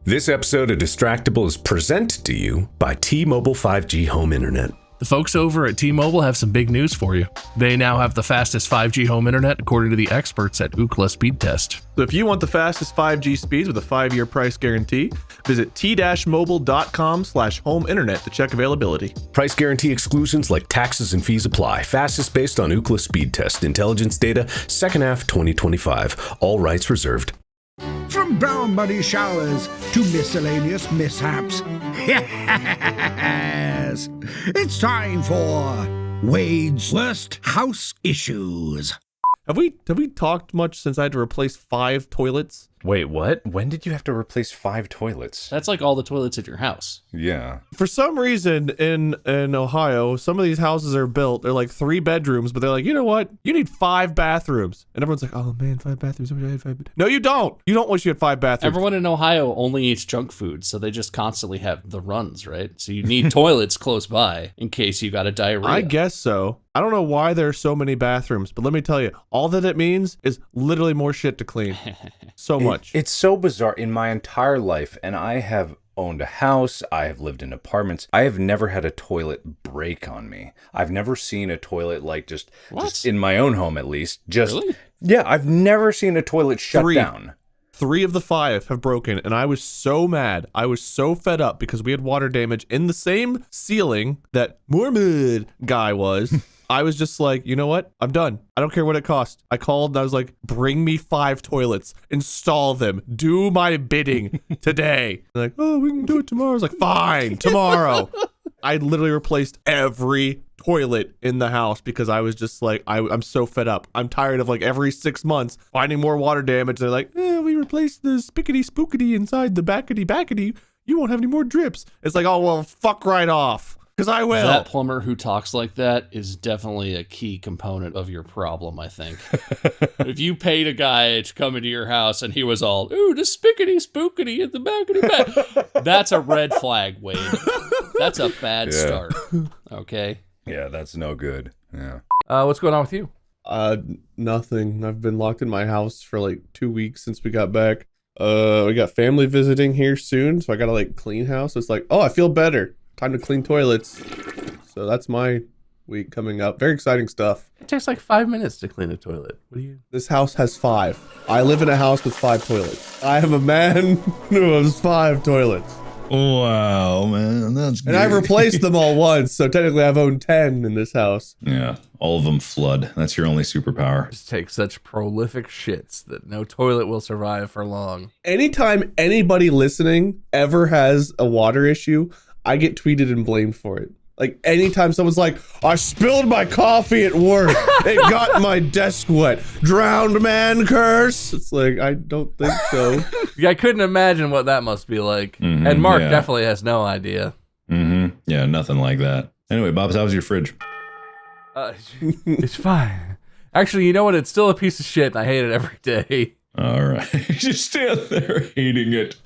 This episode of Distractible is presented to you by T-Mobile 5G Home Internet. The folks over at T-Mobile have some big news for you. They now have the fastest 5G home internet according to the experts at Ookla Speed Test. So if you want the fastest 5G speeds with a 5-year price guarantee, visit t-mobile.com/home internet to check availability. Price guarantee exclusions like taxes and fees apply. Fastest based on Ookla Speed Test. Intelligence data, second half 2025. All rights reserved. From brown muddy showers to miscellaneous mishaps. Yes! It's time for Wade's Worst House Issues. Have we talked much since I had to replace 5 toilets? Wait, what? When did you have to replace 5 toilets? That's like all the toilets in your house. Yeah. For some reason in Ohio, some of these houses are built, they're like 3 bedrooms, but they're like, you know what? You need 5 bathrooms. And everyone's like, oh man, 5 bathrooms. I wish I had 5. No, you don't. You don't wish you had 5 bathrooms. Everyone in Ohio only eats junk food, so they just constantly have the runs, right? So you need toilets close by in case you got a diarrhea. I guess so. I don't know why there's so many bathrooms, but let me tell you, all that it means is literally more shit to clean. So much. It's so bizarre. In my entire life, and I have owned a house, I have lived in apartments, I have never had a toilet break on me. I've never seen a toilet like just in my own home at least. Really? Yeah, I've never seen a toilet shut down. 3 of the 5 have broken, and I was so mad. I was so fed up because we had water damage in the same ceiling that Moormud guy was. I was just like, you know what? I'm done. I don't care what it costs. I called and I was like, bring me 5 toilets, install them, do my bidding today. They're like, oh, we can do it tomorrow. I was like, fine, tomorrow. I literally replaced every toilet in the house because I was just like, I'm so fed up. I'm tired of like every 6 months finding more water damage. They're like, we replaced the spickety spookety inside the backety. You won't have any more drips. It's like, oh, well, fuck right off. Because I will. That plumber who talks like that is definitely a key component of your problem, I think. If you paid a guy to come into your house and he was all, ooh, the spickety spookety at the backety back, that's a red flag, Wade. That's a bad start. Okay? Yeah, that's no good. Yeah. What's going on with you? Nothing. I've been locked in my house for like 2 weeks since we got back. We got family visiting here soon, so I gotta like clean house. It's like, oh, I feel better. Time to clean toilets. So that's my week coming up. Very exciting stuff. It takes like 5 minutes to clean a toilet. What do you? This house has 5. I live in a house with 5 toilets. I am a man who has 5 toilets. Wow, man, that's good. And I've replaced them all once, so technically I've owned 10 in this house. Yeah, all of them flood. That's your only superpower. Just take such prolific shits that no toilet will survive for long. Anytime anybody listening ever has a water issue, I get tweeted and blamed for it. Like anytime someone's like, I spilled my coffee at work. It got my desk wet. Drowned man curse. It's like, I don't think so. Yeah, I couldn't imagine what that must be like. Mm-hmm, And Mark definitely has no idea. Mm-hmm. Yeah, nothing like that. Anyway, Bob's, how's your fridge? It's fine. Actually, you know what? It's still a piece of shit. I hate it every day. All right. Just stand there hating it.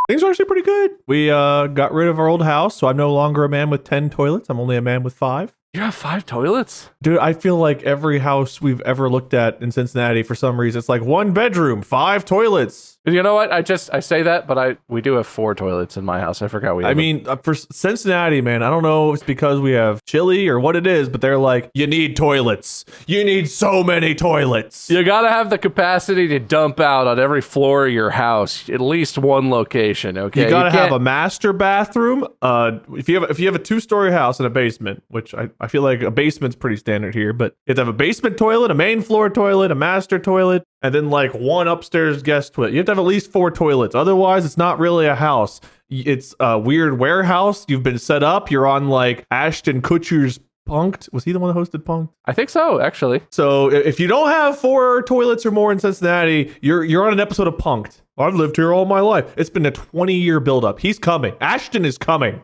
Things are actually pretty good. We got rid of our old house, so I'm no longer a man with 10 toilets. I'm only a man with 5. You have 5 toilets? Dude, I feel like every house we've ever looked at in Cincinnati, for some reason, it's like 1 bedroom, 5 toilets. You know what? I say that, but we do have 4 toilets in my house. I forgot we have For Cincinnati, man, I don't know if it's because we have chili or what it is, but they're like, you need toilets. You need so many toilets. You gotta have the capacity to dump out on every floor of your house, at least one location, okay? You gotta have a master bathroom. If you have a 2-story house and a basement, which I feel like a basement's pretty standard here, but you have to have a basement toilet, a main floor toilet, a master toilet, and then like 1 upstairs guest toilet. You have to have at least 4 toilets. Otherwise, it's not really a house. It's a weird warehouse. You've been set up. You're on like Ashton Kutcher's Punk'd. Was he the one that hosted Punk'd? I think so, actually. So if you don't have 4 toilets or more in Cincinnati, you're on an episode of Punk'd. I've lived here all my life. It's been a 20-year buildup. He's coming. Ashton is coming.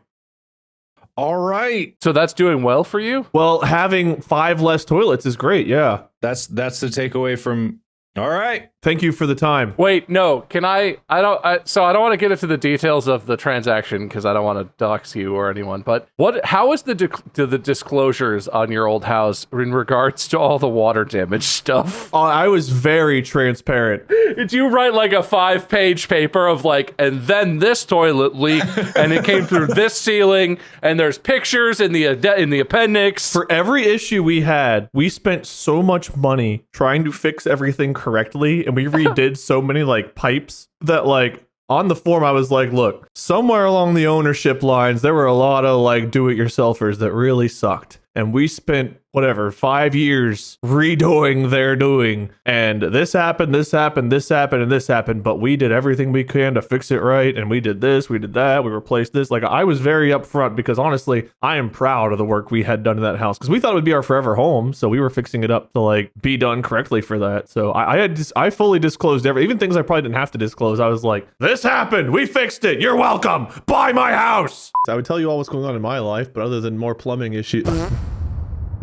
All right. So that's doing well for you? Well, having 5 less toilets is great. Yeah. That's the takeaway from All right. Thank you for the time. Wait, no. Can I don't want to get into the details of the transaction because I don't want to dox you or anyone. But how is the disclosures on your old house in regards to all the water damage stuff? Oh, I was very transparent. Did you write like a 5-page paper of like, and then this toilet leak, and it came through this ceiling, and there's pictures in the appendix? For every issue we had, we spent so much money trying to fix everything correctly, and we redid so many like pipes that like on the form I was like, look, somewhere along the ownership lines there were a lot of like do-it-yourselfers that really sucked, and we spent 5 years redoing their doing, and this happened, and this happened, but we did everything we can to fix it right, and we did this, we did that, we replaced this. Like, I was very upfront because honestly, I am proud of the work we had done in that house because we thought it would be our forever home, so we were fixing it up to like be done correctly for that. So I fully disclosed even things I probably didn't have to disclose. I was like, this happened, we fixed it, you're welcome, buy my house. So I would tell you all what's going on in my life, but other than more plumbing issues,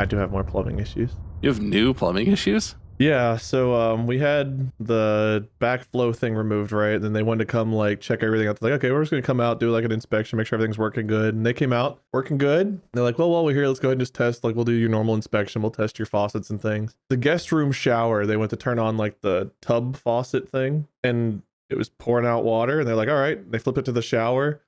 I do have more plumbing issues. You have new plumbing issues? Yeah, so we had the backflow thing removed, right? Then they wanted to come like check everything out. They're like, okay, we're just gonna come out, do like an inspection, make sure everything's working good. And they came out working good. They're like, well, while we're here, let's go ahead and just test. Like, we'll do your normal inspection. We'll test your faucets and things. The guest room shower, they went to turn on like the tub faucet thing, and it was pouring out water, and they're like, all right. They flip it to the shower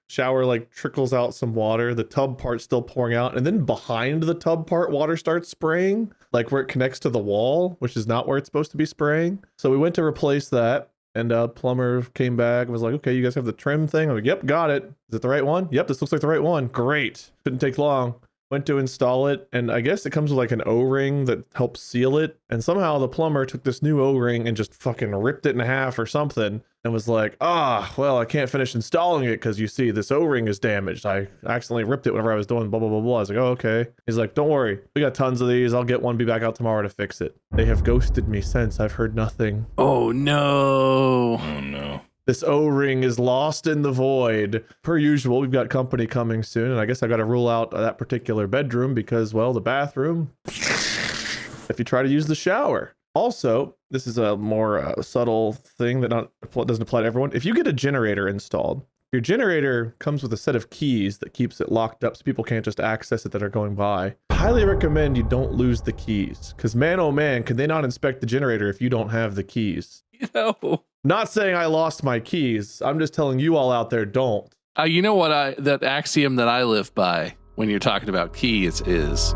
like trickles out some water, the tub part's still pouring out, and then behind the tub part water starts spraying, like where it connects to the wall, which is not where it's supposed to be spraying. So we went to replace that, and plumber came back and was like, okay, you guys have the trim thing? I'm like, yep, got it. Is it the right one? Yep, this looks like the right one. Great. Couldn't take long. Went to install it, and I guess it comes with like an O-ring that helps seal it, and somehow the plumber took this new O-ring and just fucking ripped it in half or something, and was like, well, I can't finish installing it because you see this O-ring is damaged. I accidentally ripped it whenever I was doing blah blah blah blah. I was like, oh, okay. He's like, don't worry, we got tons of these, I'll get one, be back out tomorrow to fix it. They have ghosted me since. I've heard nothing. Oh no. Oh no. This O-ring is lost in the void. Per usual, we've got company coming soon, and I guess I got to rule out that particular bedroom because, well, the bathroom, if you try to use the shower. Also, this is a more subtle thing that doesn't apply to everyone. If you get a generator installed, your generator comes with a set of keys that keeps it locked up so people can't just access it that are going by. I highly recommend you don't lose the keys, because man, oh man, can they not inspect the generator if you don't have the keys? No. Not saying I lost my keys. I'm just telling you all out there, don't. You know what that axiom that I live by when you're talking about keys is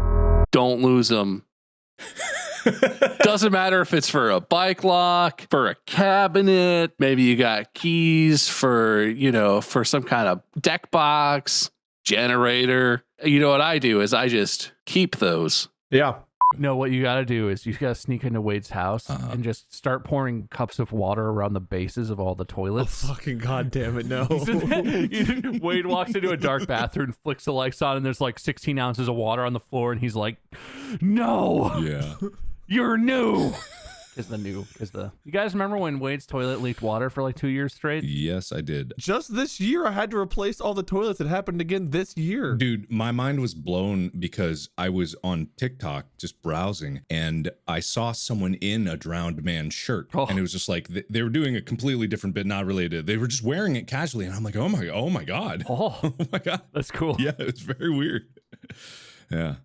don't lose them. Doesn't matter if it's for a bike lock, for a cabinet, maybe you got keys for some kind of deck box, generator. You know what I do is I just keep those. Yeah. No, what you got to do is you got to sneak into Wade's house and just start pouring cups of water around the bases of all the toilets. Oh, fucking goddamn it, no. Wade walks into a dark bathroom, flicks the lights on, and there's like 16 ounces of water on the floor, and he's like, no, Yeah. you're new. You guys remember when Wade's toilet leaked water for like 2 years straight? Yes, I did. Just this year, I had to replace all the toilets. It happened again this year. Dude, my mind was blown because I was on TikTok just browsing and I saw someone in a drowned man's shirt. Oh. And it was just like they were doing a completely different bit, not related. They were just wearing it casually. And I'm like, oh my God. Oh, Oh my God. that's cool. Yeah, it's very weird. Yeah.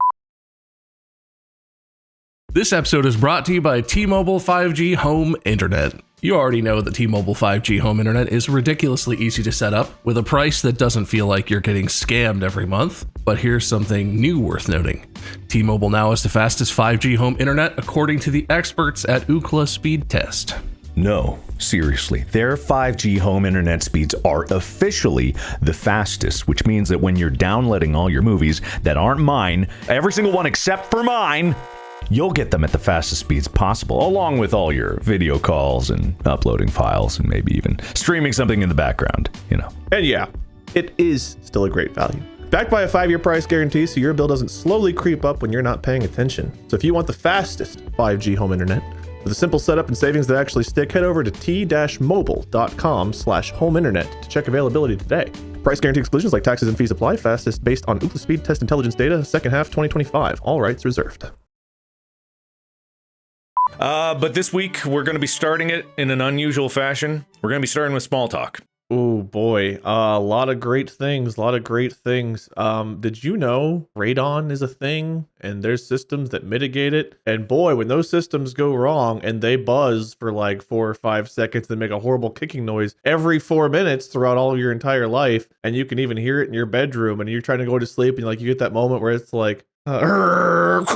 This episode is brought to you by T-Mobile 5G Home Internet. You already know that T-Mobile 5G Home Internet is ridiculously easy to set up with a price that doesn't feel like you're getting scammed every month. But here's something new worth noting. T-Mobile now has the fastest 5G home internet according to the experts at Ookla Speed Test. No, seriously, their 5G home internet speeds are officially the fastest, which means that when you're downloading all your movies that aren't mine, every single one except for mine, you'll get them at the fastest speeds possible, along with all your video calls and uploading files and maybe even streaming something in the background, And yeah, it is still a great value. Backed by a 5-year price guarantee, so your bill doesn't slowly creep up when you're not paying attention. So if you want the fastest 5G home internet, with a simple setup and savings that actually stick, head over to t-mobile.com/home internet to check availability today. Price guarantee exclusions like taxes and fees apply. Fastest based on Ookla Speed Test intelligence data, second half 2025. All rights reserved. But this week, we're going to be starting it in an unusual fashion. We're going to be starting with small talk. Oh boy, a lot of great things, Did you know radon is a thing and there's systems that mitigate it? And boy, when those systems go wrong and they buzz for like 4 or 5 seconds and make a horrible kicking noise every 4 minutes throughout all of your entire life, and you can even hear it in your bedroom and you're trying to go to sleep and like you get that moment where it's like, kind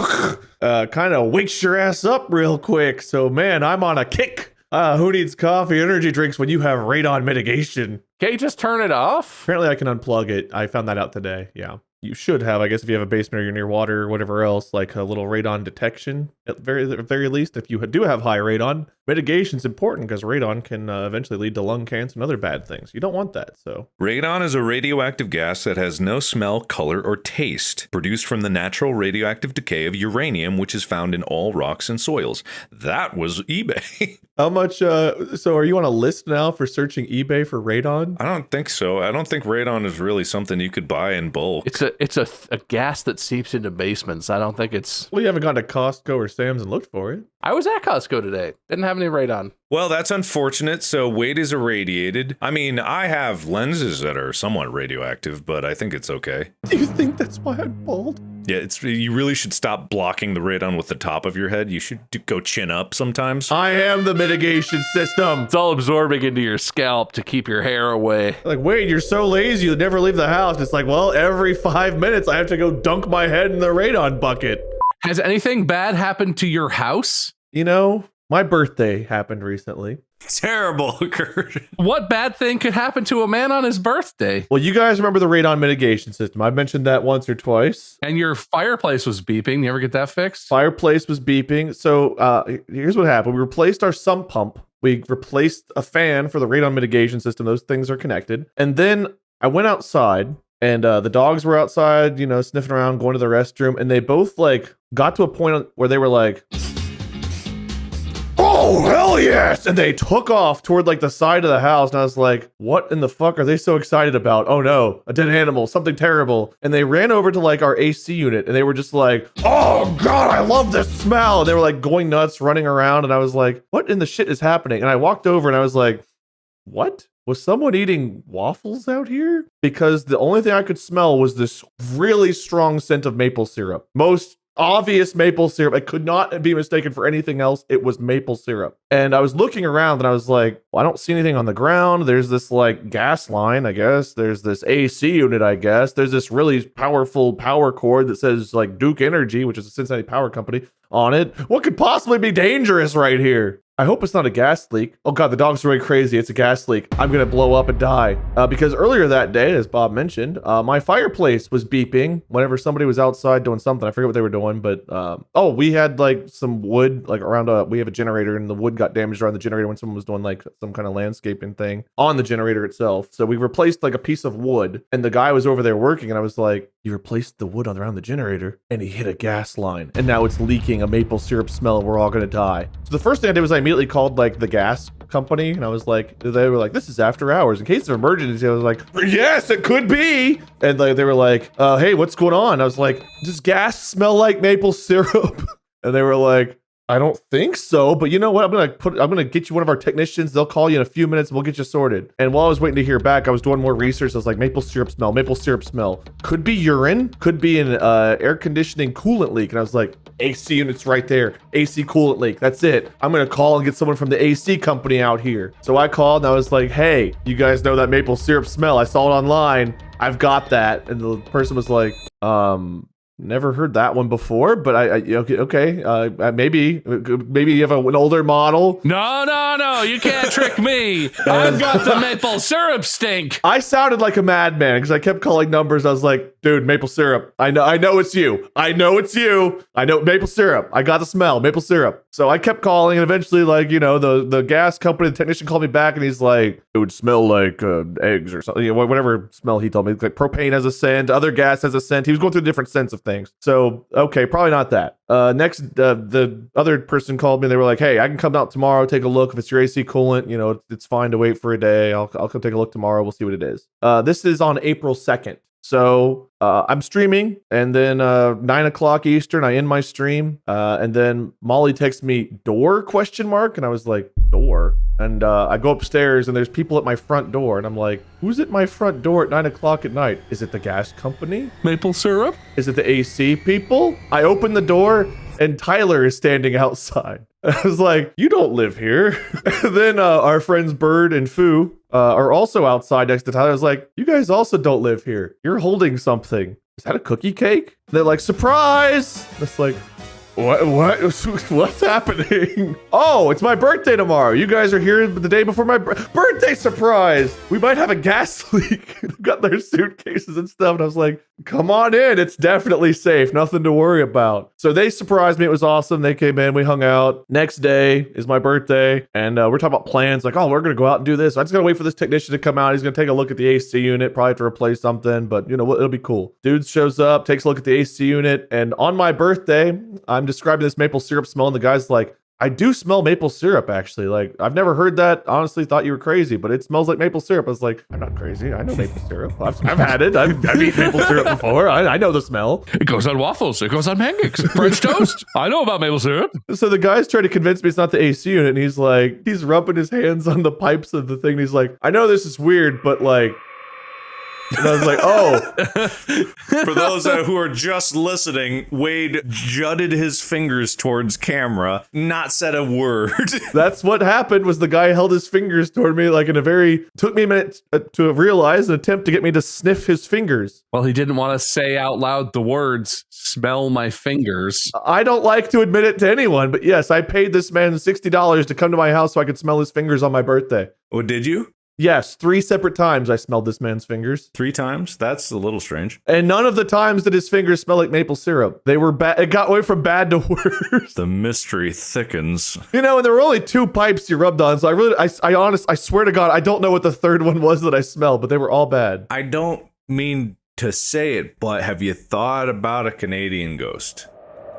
of wakes your ass up real quick. So man, I'm on a kick. Who needs coffee, energy drinks when you have radon mitigation? Can't you just turn it off? Apparently I can unplug it. I found that out today. Yeah. You should have, I guess, if you have a basement or you're near water or whatever else, like a little radon detection. At very least, if you do have high radon, mitigation's important because radon can eventually lead to lung cancer and other bad things. You don't want that, so. Radon is a radioactive gas that has no smell, color, or taste, produced from the natural radioactive decay of uranium, which is found in all rocks and soils. That was eBay. How much, so are you on a list now for searching eBay for radon? I don't think so. I don't think radon is really something you could buy in bulk. It's a gas that seeps into basements. I don't think it's... Well, you haven't gone to Costco or Sam's and looked for it. I was at Costco today. Didn't have any radon. Well, that's unfortunate. So Wade is irradiated. I mean, I have lenses that are somewhat radioactive, but I think it's okay. Do you think that's why I'm bald? Yeah, you really should stop blocking the radon with the top of your head. You should go chin up sometimes. I am the mitigation system. It's all absorbing into your scalp to keep your hair away. Like, Wade, you're so lazy you never leave the house. It's like, well, every 5 minutes I have to go dunk my head in the radon bucket. Has anything bad happened to your house? You know, my birthday happened recently. Terrible, Kurt. What bad thing could happen to a man on his birthday? Well, you guys remember the radon mitigation system. I've mentioned that once or twice. And your fireplace was beeping. You ever get that fixed? Fireplace was beeping. So here's what happened. We replaced our sump pump. We replaced a fan for the radon mitigation system. Those things are connected. And then I went outside and the dogs were outside, you know, sniffing around, going to the restroom. And they both like got to a point where they were like, oh, hell yes! And they took off toward like the side of the house. And I was like, what in the fuck are they so excited about? Oh no, a dead animal, something terrible. And they ran over to like our AC unit and they were just like, oh God, I love this smell. And they were like going nuts, running around. And I was like, what in the shit is happening? And I walked over and I was like, what? Was someone eating waffles out here? Because the only thing I could smell was this really strong scent of maple syrup. Most obvious maple syrup. It could not be mistaken for anything else. It was maple syrup. And I was looking around and I was like, well, I don't see anything on the ground. There's this like gas line, I guess. There's this AC unit, I guess. There's this really powerful power cord that says like Duke Energy, which is a Cincinnati power company, on it. What could possibly be dangerous right here? I hope it's not a gas leak. Oh God, the dog's really crazy. It's a gas leak. I'm gonna blow up and die. Because earlier that day, as Bob mentioned, my fireplace was beeping whenever somebody was outside doing something. I forget what they were doing, but we had like some wood like around we have a generator and the wood got damaged around the generator when someone was doing like some kind of landscaping thing on the generator itself. So we replaced like a piece of wood and the guy was over there working and I was like, you replaced the wood around the generator and he hit a gas line and now it's leaking a maple syrup smell and we're all gonna die. So the first thing I did was I immediately called like the gas company and I was like, they were like, this is after hours in case of emergency. I was like, yes, it could be. And like they were like, hey, what's going on? I was like, does gas smell like maple syrup? And they were like, I don't think so, but you know what? I'm gonna get you one of our technicians. They'll call you in a few minutes and we'll get you sorted. And while I was waiting to hear back, I was doing more research. I was like, maple syrup smell. Could be urine, could be an air conditioning coolant leak. And I was like, AC unit's right there. AC coolant leak. That's it. I'm gonna call and get someone from the AC company out here. So I called and I was like, hey, you guys know that maple syrup smell? I saw it online. I've got that. And the person was like, never heard that one before, but maybe you have an older model. No, you can't trick me. I've got the maple syrup stink. I sounded like a madman because I kept calling numbers. I was like, dude, maple syrup. I know it's you. I know maple syrup. I got the smell, maple syrup. So I kept calling and eventually like, you know, the gas company, the technician called me back and he's like, it would smell like eggs or something, you know, whatever smell he told me. Like propane has a scent, other gas has a scent. He was going through different scents of things. So, okay, probably not that. Next, the other person called me and they were like, hey, I can come out tomorrow, take a look. If it's your AC coolant, you know, it's fine to wait for a day. I'll come take a look tomorrow. We'll see what it is. This is on April 2nd. So I'm streaming, and then 9 o'clock Eastern, I end my stream, and then Molly texts me door ? And I was like, door? And I go upstairs, and there's people at my front door, and I'm like, who's at my front door at 9 o'clock at night? Is it the gas company? Maple syrup? Is it the AC people? I open the door, and Tyler is standing outside. I was like, you don't live here. And then our friends Bird and Foo are also outside next to Tyler. I was like, you guys also don't live here. You're holding something. Is that a cookie cake? They're like, surprise! It's like, what's happening? Oh, it's my birthday tomorrow. You guys are here the day before my birthday surprise. We might have a gas leak. Got their suitcases and stuff. And I was like, come on in. It's definitely safe. Nothing to worry about. So they surprised me. It was awesome. They came in. We hung out. Next day is my birthday. And we're talking about plans. Like, oh, we're going to go out and do this. I just got to wait for this technician to come out. He's going to take a look at the AC unit. Probably have to replace something. But, you know, it'll be cool. Dude shows up, takes a look at the AC unit. And on my birthday, I'm describing this maple syrup smell. And the guy's like, I do smell maple syrup, actually. Like, I've never heard that. Honestly, thought you were crazy, but it smells like maple syrup. I was like, I'm not crazy. I know maple syrup. I've had it. I've eaten maple syrup before. I know the smell. It goes on waffles. It goes on pancakes. French toast. I know about maple syrup. So the guy's trying to convince me it's not the AC unit. And he's like, he's rubbing his hands on the pipes of the thing. And he's like, I know this is weird, but like, and I was like, oh. For those who are just listening, Wade jutted his fingers towards camera, not said a word. That's what happened. Was the guy held his fingers toward me like in a very, took me a minute to realize, an attempt to get me to sniff his fingers. Well, he didn't want to say out loud the words, smell my fingers. I don't like to admit it to anyone, but yes, I paid this man $60 to come to my house so I could smell his fingers on my birthday. Oh, did you? Yes, 3 separate times I smelled this man's fingers. 3 times? That's a little strange. And none of the times did his fingers smell like maple syrup. They were bad. It got away from bad to worse. The mystery thickens. You know, and there were only 2 pipes you rubbed on, so I swear to God, I don't know what the third one was that I smelled, but they were all bad. I don't mean to say it, but have you thought about a Canadian ghost?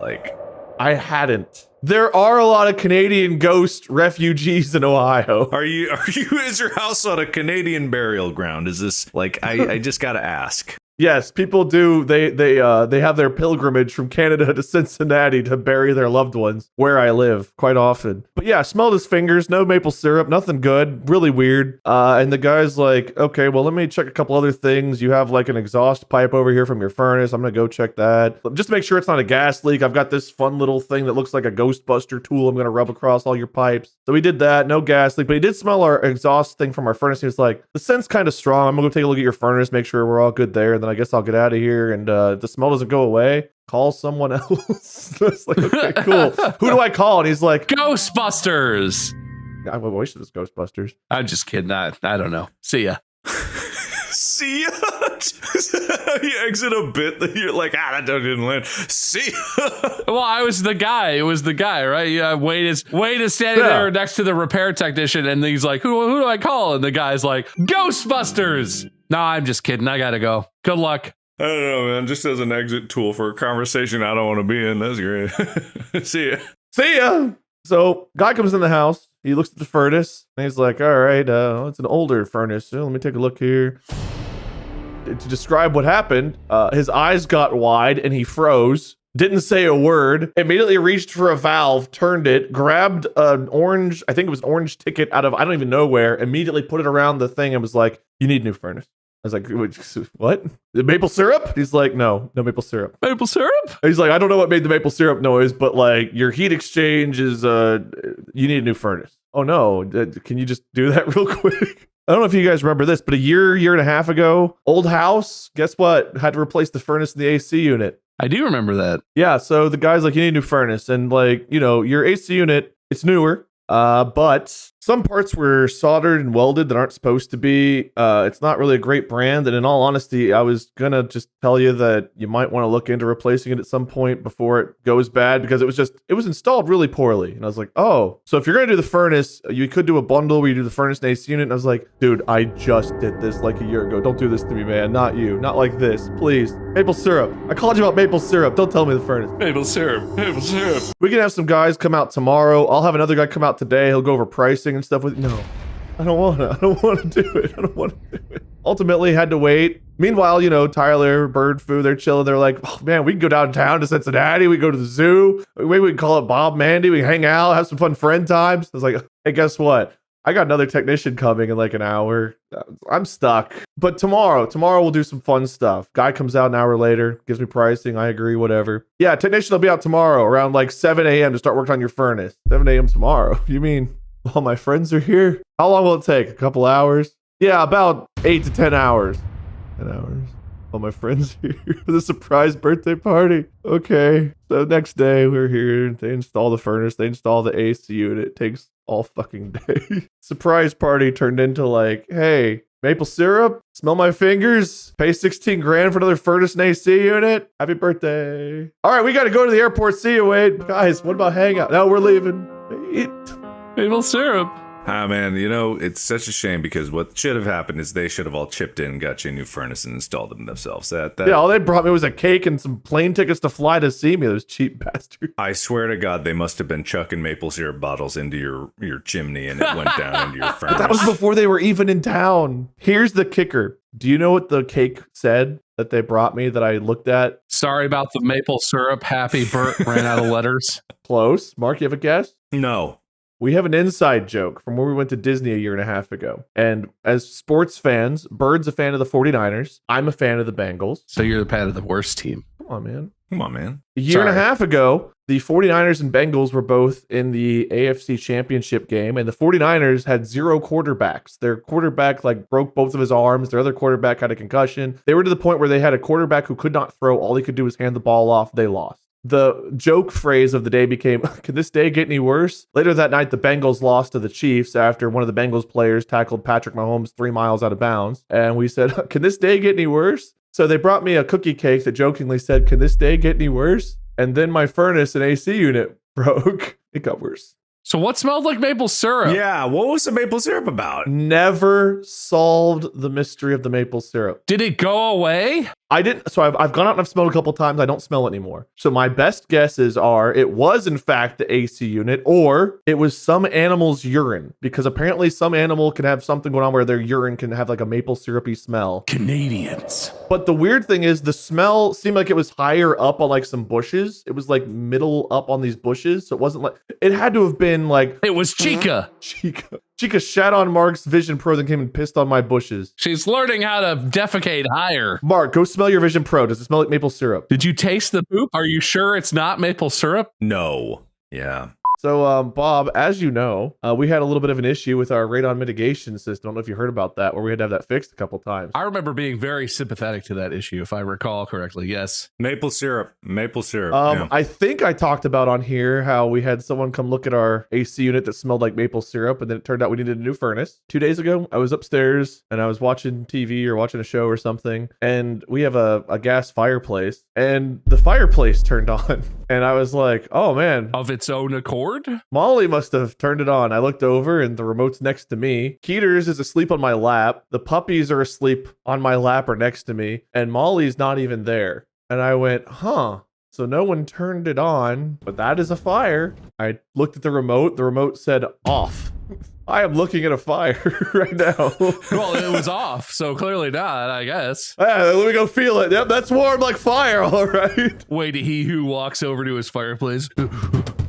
Like, I hadn't. There are a lot of Canadian ghost refugees in Ohio. Are you, is your house on a Canadian burial ground? Is this, like, I just gotta ask. Yes, people do. They have their pilgrimage from Canada to Cincinnati to bury their loved ones where I live quite often. But yeah, smelled his fingers, no maple syrup, nothing good, really weird. And the guy's like, okay, well, let me check a couple other things. You have like an exhaust pipe over here from your furnace. I'm gonna go check that. Just to make sure it's not a gas leak. I've got this fun little thing that looks like a Ghostbuster tool. I'm gonna rub across all your pipes. So we did that, no gas leak, but he did smell our exhaust thing from our furnace. He was like, the scent's kind of strong. I'm gonna go take a look at your furnace, make sure we're all good there. And I guess I'll get out of here, and the smell doesn't go away. Call someone else. It's like, okay, cool. Who do I call? And he's like, Ghostbusters. I wish it was Ghostbusters. I'm just kidding. I don't know. See ya. See ya. You exit a bit that you're like, that didn't land. See ya. Well, I was the guy. It was the guy, right? Yeah. Wade is standing there next to the repair technician, and he's like, who do I call? And the guy's like, Ghostbusters. No, I'm just kidding. I gotta go. Good luck. I don't know, man. Just as an exit tool for a conversation I don't want to be in. That's great. See ya. See ya. So, guy comes in the house. He looks at the furnace, and he's like, all right, it's an older furnace. So let me take a look here. To describe what happened, his eyes got wide, and he froze. Didn't say a word, immediately reached for a valve, turned it, grabbed an orange, I think it was an orange ticket out of, I don't even know where, immediately put it around the thing and was like, you need a new furnace. I was like, what? The maple syrup? He's like, no maple syrup. Maple syrup? He's like, I don't know what made the maple syrup noise, but like your heat exchange is, you need a new furnace. Oh no, can you just do that real quick? I don't know if you guys remember this, but a year and a half ago, old house, guess what? Had to replace the furnace in the AC unit. I do remember that. Yeah, so the guy's like, you need a new furnace. And like, you know, your AC unit, it's newer, but some parts were soldered and welded that aren't supposed to be. It's not really a great brand. And in all honesty, I was going to just tell you that you might want to look into replacing it at some point before it goes bad, because it was installed really poorly. And I was like, oh, so if you're going to do the furnace, you could do a bundle where you do the furnace and AC unit. And I was like, dude, I just did this like a year ago. Don't do this to me, man. Not you. Not like this. Please. Maple syrup. I called you about maple syrup. Don't tell me the furnace. Maple syrup. Maple syrup. We can have some guys come out tomorrow. I'll have another guy come out today. He'll go over pricing and stuff with. No, I don't want to do it. I don't want to do it. ultimately had to wait. Meanwhile, Tyler, Bird Foo, they're chilling. They're like, oh man, we can go downtown to Cincinnati. We go to the zoo. Maybe we can call it Bob Mandy. We can hang out, have some fun friend times. I was like, hey, guess what? I got another technician coming in like an hour. I'm stuck. But tomorrow we'll do some fun stuff. Guy comes out an hour later, gives me pricing. I agree, whatever. Yeah, technician will be out tomorrow around like 7 a.m. to start working on your furnace. 7 a.m. tomorrow. You mean all my friends are here? How long will it take? A couple hours? Yeah, about 8 to 10 hours. 10 hours. All my friends here for the surprise birthday party. Okay. So next day we're here. They install the furnace. They install the AC unit. It takes all fucking day. Surprise party turned into like, hey, maple syrup, smell my fingers, pay 16 grand for another furnace and AC unit. Happy birthday. All right, we got to go to the airport. See you, Wade. Guys, what about hangout? No, we're leaving. Wait. Maple syrup. Ah, man, it's such a shame because what should have happened is they should have all chipped in, got you a new furnace, and installed them themselves. Yeah, all they brought me was a cake and some plane tickets to fly to see me, those cheap bastards. I swear to God, they must have been chucking maple syrup bottles into your chimney, and it went down into your furnace. But that was before they were even in town. Here's the kicker. Do you know what the cake said that they brought me that I looked at? Sorry about the maple syrup. Happy Bert ran out of letters. Close. Mark, you have a guess? No. We have an inside joke from where we went to Disney a year and a half ago. And as sports fans, Bird's a fan of the 49ers. I'm a fan of the Bengals. So you're the fan of the worst team. Come on, man. A year and a half ago, the 49ers and Bengals were both in the AFC Championship game, and the 49ers had 0 quarterbacks. Their quarterback broke both of his arms. Their other quarterback had a concussion. They were to the point where they had a quarterback who could not throw. All he could do was hand the ball off. They lost. The joke phrase of the day became, can this day get any worse? Later that night, the Bengals lost to the Chiefs after one of the Bengals players tackled Patrick Mahomes 3 miles out of bounds. And we said, can this day get any worse? So they brought me a cookie cake that jokingly said, can this day get any worse? And then my furnace and AC unit broke. It got worse. So what smelled like maple syrup? Yeah, what was the maple syrup about? Never solved the mystery of the maple syrup. Did it go away? I didn't. So I've gone out and I've smelled a couple times. I don't smell it anymore. So my best guesses are it was in fact the AC unit, or it was some animal's urine, because apparently some animal can have something going on where their urine can have like a maple syrupy smell. Canadians. But the weird thing is the smell seemed like it was higher up on like some bushes. It was like middle up on these bushes. So it wasn't like, it had to have been like. It was Chica. Chica shat on Mark's Vision Pro, then came and pissed on my bushes. She's learning how to defecate higher. Mark, go smell your Vision Pro. Does it smell like maple syrup? Did you taste the poop? Are you sure it's not maple syrup? No. Yeah. So, Bob, as you know, we had a little bit of an issue with our radon mitigation system. I don't know if you heard about that, where we had to have that fixed a couple times. I remember being very sympathetic to that issue, if I recall correctly. Yes. Maple syrup. Yeah. I think I talked about on here how we had someone come look at our AC unit that smelled like maple syrup, and then it turned out we needed a new furnace. 2 days ago, I was upstairs and I was watching TV or watching a show or something, and we have a gas fireplace, and the fireplace turned on, and I was like, oh man. Of its own accord? Molly must have turned it on. I looked over and the remote's next to me. Keeters is asleep on my lap. The puppies are asleep on my lap or next to me. And Molly's not even there. And I went, huh. So no one turned it on, but that is a fire. I looked at the remote. The remote said off. I am looking at a fire right now. Well, it was off, so clearly not, I guess. Let me go feel it. Yep, that's warm like fire, all right. Wait, he who walks over to his fireplace.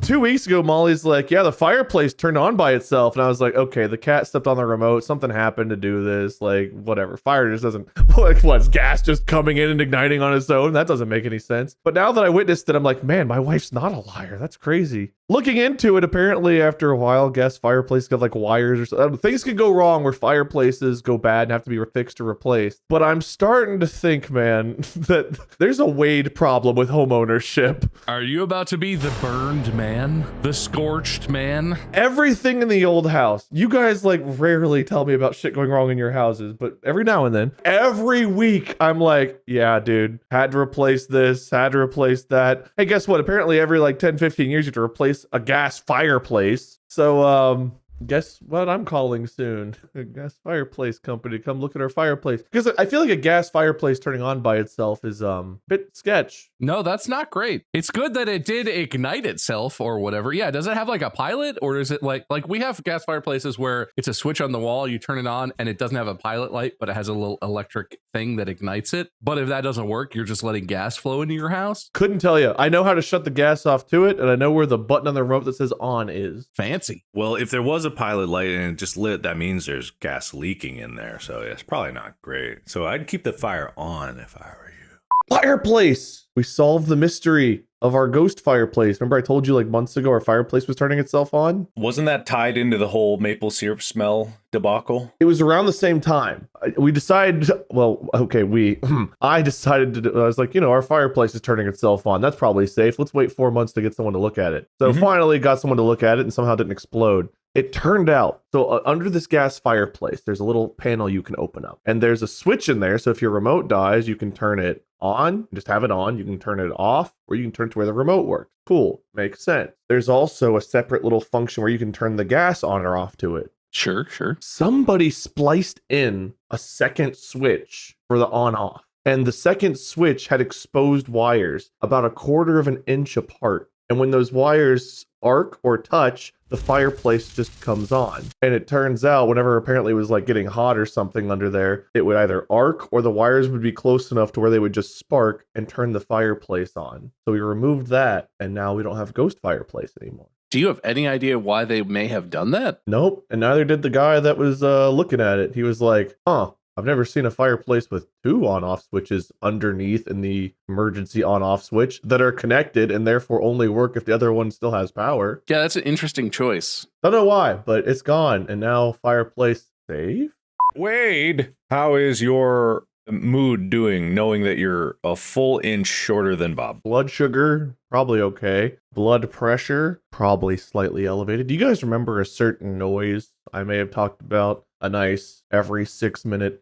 2 weeks ago, Molly's like, yeah, the fireplace turned on by itself. And I was like, okay, the cat stepped on the remote. Something happened to do this. Like, whatever. Fire just doesn't, like, what's gas just coming in and igniting on its own? That doesn't make any sense. But now that I witnessed it, I'm like, man, my wife's not a liar. That's crazy. Looking into it, apparently after a while, gas fireplaces got like wires or something. Things can go wrong where fireplaces go bad and have to be fixed or replaced. But I'm starting to think, man, that there's a Wade problem with home ownership. Are you about to be the burned man? The scorched man? Everything in the old house. You guys like rarely tell me about shit going wrong in your houses, but every now and then, every week, I'm like, yeah, dude, had to replace this, had to replace that. Hey, guess what? Apparently every like 10, 15 years, you have to replace a gas fireplace. So, Guess what I'm calling soon? A gas fireplace company. Come look at our fireplace. Because I feel like a gas fireplace turning on by itself is a bit sketch. No, that's not great. It's good that it did ignite itself or whatever. Yeah, does it have like a pilot, or is it like we have gas fireplaces where it's a switch on the wall, you turn it on, and it doesn't have a pilot light, but it has a little electric thing that ignites it. But if that doesn't work, you're just letting gas flow into your house. Couldn't tell you. I know how to shut the gas off to it, and I know where the button on the remote that says on is. Fancy. Well, if there was a pilot light and it just lit, that means there's gas leaking in there. So it's probably not great. So I'd keep the fire on if I were you. Fireplace! We solved the mystery of our ghost fireplace. Remember I told you like months ago our fireplace was turning itself on? Wasn't that tied into the whole maple syrup smell debacle? It was around the same time. We decided, I decided to, I was like, our fireplace is turning itself on. That's probably safe. Let's wait 4 months to get someone to look at it. So finally got someone to look at it and somehow didn't explode. It turned out, so under this gas fireplace, there's a little panel you can open up. And there's a switch in there, so if your remote dies, you can turn it on, just have it on. You can turn it off, or you can turn it to where the remote works. Cool, makes sense. There's also a separate little function where you can turn the gas on or off to it. Sure. Somebody spliced in a second switch for the on-off. And the second switch had exposed wires about 1/4 of an inch apart. And when those wires arc or touch, the fireplace just comes on. And it turns out whenever apparently it was like getting hot or something under there, it would either arc or the wires would be close enough to where they would just spark and turn the fireplace on. So we removed that, and now we don't have ghost fireplace anymore. Do you have any idea why they may have done that? Nope. And neither did the guy that was looking at it. He was like, I've never seen a fireplace with 2 on-off switches underneath in the emergency on-off switch that are connected and therefore only work if the other one still has power. Yeah, that's an interesting choice. Don't know why, but it's gone. And now fireplace safe? Wade, how is your mood doing knowing that you're a full inch shorter than Bob? Blood sugar, probably okay. Blood pressure, probably slightly elevated. Do you guys remember a certain noise I may have talked about? A nice every 6-minute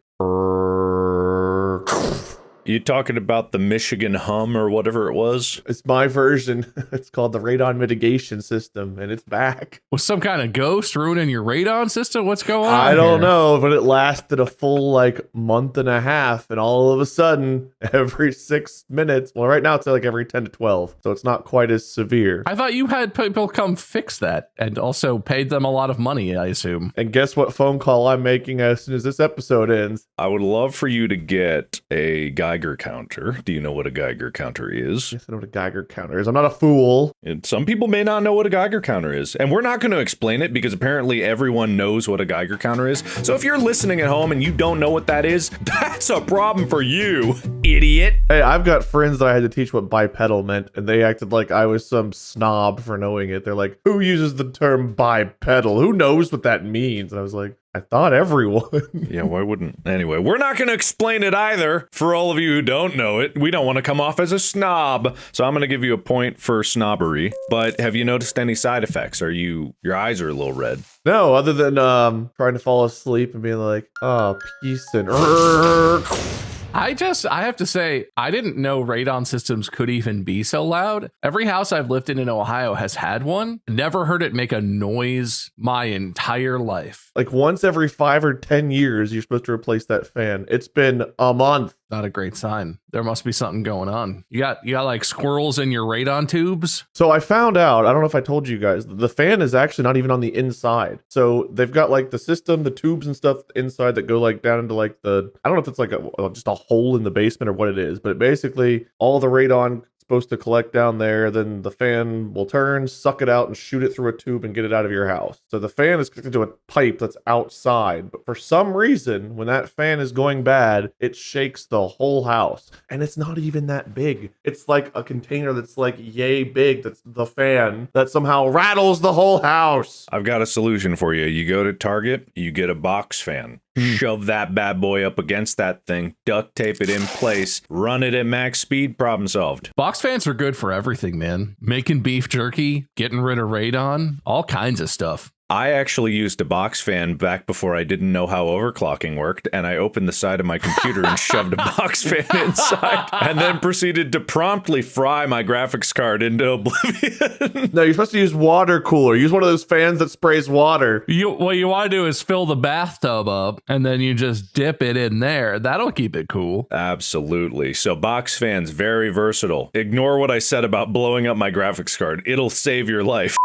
You talking about the Michigan hum or whatever it was? It's my version. It's called the radon mitigation system, and it's back. Was some kind of ghost ruining your radon system? What's going on? I don't know, but it lasted a full month and a half, and all of a sudden, every 6 minutes, well, right now it's every 10 to 12, so it's not quite as severe. I thought you had people come fix that and also paid them a lot of money, I assume. And guess what phone call I'm making as soon as this episode ends? I would love for you to get a Geiger counter. Do you know what a Geiger counter is? Yes, I know what a Geiger counter is. I'm not a fool. And some people may not know what a Geiger counter is. And we're not going to explain it because apparently everyone knows what a Geiger counter is. So if you're listening at home and you don't know what that is, that's a problem for you, idiot. Hey, I've got friends that I had to teach what bipedal meant, and they acted like I was some snob for knowing it. They're like, who uses the term bipedal? Who knows what that means? And I was like, I thought everyone. Yeah, why wouldn't? Anyway, we're not going to explain it either for all of you who don't know it. We don't want to come off as a snob. So I'm going to give you a point for snobbery. But have you noticed any side effects? Your eyes are a little red. No, other than trying to fall asleep and being like, oh, peace and I have to say, I didn't know radon systems could even be so loud. Every house I've lived in Ohio has had one. Never heard it make a noise my entire life. Once every 5 or 10 years, you're supposed to replace that fan. It's been a month. Not a great sign. There must be something going on. You got squirrels in your radon tubes? So I found out, I don't know if I told you guys, the fan is actually not even on the inside. So they've got the system, the tubes and stuff inside that go down into the, I don't know if it's just a hole in the basement or what it is, but basically all the radon supposed to collect down there, then the fan will turn, suck it out, and shoot it through a tube and get it out of your house. So the fan is connected to a pipe that's outside, but for some reason, when that fan is going bad, it shakes the whole house. And it's not even that big. It's like a container that's yay big, that's the fan, that somehow rattles the whole house. I've got a solution for you. You go to Target, you get a box fan. Shove that bad boy up against that thing, duct tape it in place, run it at max speed, problem solved. Box fans are good for everything, man. Making beef jerky, getting rid of radon, all kinds of stuff. I actually used a box fan back before I didn't know how overclocking worked, and I opened the side of my computer and shoved a box fan inside, and then proceeded to promptly fry my graphics card into oblivion. No, you're supposed to use water cooler. Use one of those fans that sprays water. What you want to do is fill the bathtub up, and then you just dip it in there. That'll keep it cool. Absolutely. So box fans, very versatile. Ignore what I said about blowing up my graphics card. It'll save your life.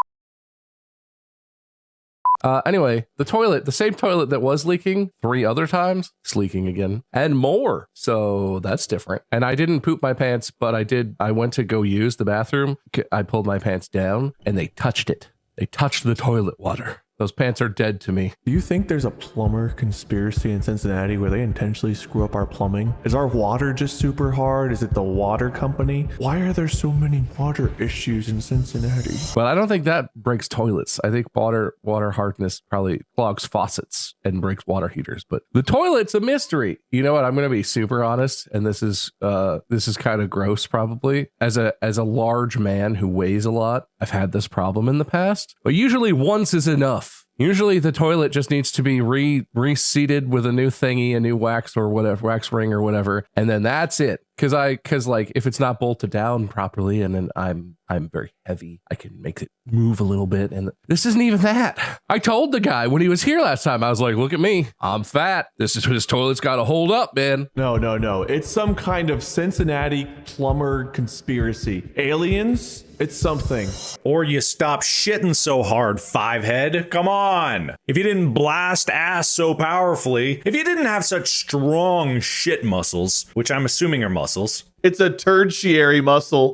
Anyway, the same toilet that was leaking 3 other times, it's leaking again and more. So that's different. And I didn't poop my pants, but I went to go use the bathroom. I pulled my pants down and they touched it. They touched the toilet water. Those pants are dead to me. Do you think there's a plumber conspiracy in Cincinnati where they intentionally screw up our plumbing? Is our water just super hard? Is it the water company? Why are there so many water issues in Cincinnati? But I don't think that breaks toilets. I think water hardness probably clogs faucets and breaks water heaters. But the toilet's a mystery. You know what? I'm going to be super honest, and this is kind of gross probably. As a large man who weighs a lot, I've had this problem in the past. But usually once is enough. Usually the toilet just needs to be reseated with a new thingy, a new wax or whatever, wax ring or whatever, and then that's it. Cause like if it's not bolted down properly, and then I'm very heavy, I can make it move a little bit, and this isn't even that. I told the guy when he was here last time, I was like, look at me, I'm fat. This toilet's got to hold up, man. No. It's some kind of Cincinnati plumber conspiracy. Aliens? It's something. Or you stop shitting so hard, five-head. Come on. If you didn't blast ass so powerfully, if you didn't have such strong shit muscles, which I'm assuming are muscles. It's a tertiary muscle.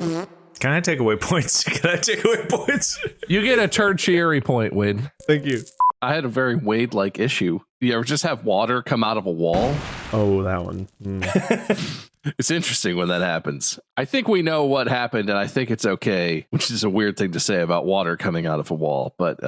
Can I take away points? You get a tertiary point, Wade. Thank you. I had a very Wade-like issue. You ever just have water come out of a wall? Oh, that one. It's interesting when that happens. I think we know what happened, and I think it's okay, which is a weird thing to say about water coming out of a wall. But